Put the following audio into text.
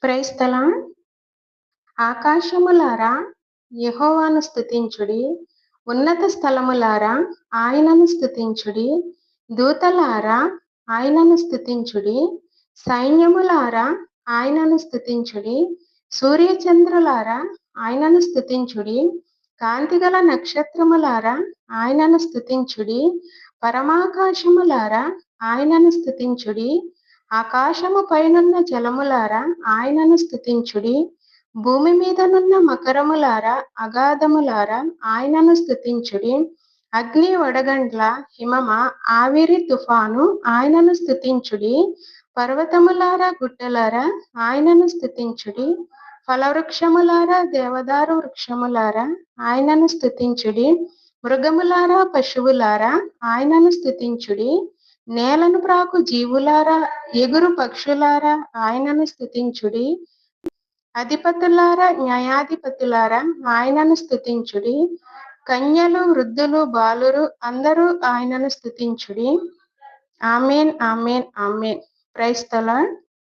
Praise the lord. ఆకాశములారా యెహోవాను స్తుతించుడి, ఉన్నత స్థలములారా ఆయనను స్తుతించుడి. దూతలారా ఆయనను స్తుతించుడి, సైన్యములారా ఆయనను స్తుతించుడి. సూర్యచంద్రులారా ఆయనను స్తుతించుడి, కాంతిగల నక్షత్రములారా ఆయనను స్తుతించుడి. పరమాకాశములారా ఆయనను స్తుతించుడి, ఆకాశము పైనున్న జలములారా ఆయనను స్తుతించుడి. భూమి మీదనున్న మకరములారా అగాధములారా ఆయనను స్తుతించుడి. అగ్ని వడగండ్ల హిమమ ఆవిరి తుఫాను ఆయనను స్తుతించుడి. పర్వతములారా గుట్టలారా ఆయనను స్తుతించుడి. ఫలవృక్షములారా దేవదారు వృక్షములారా ఆయనను స్తుతించుడి. మృగములారా పశువులారా ఆయనను స్తుతించుడి. నేలను ప్రాకు జీవులారా ఎగురు పక్షులారా ఆయనను స్తుతించుడి. అధిపతులారా న్యాయాధిపతులారా ఆయనను స్తుతించుడి. కన్యలు వృద్ధులు బాలురు అందరూ ఆయనను స్తుతించుడి. Amen amen amen. Praise the lord.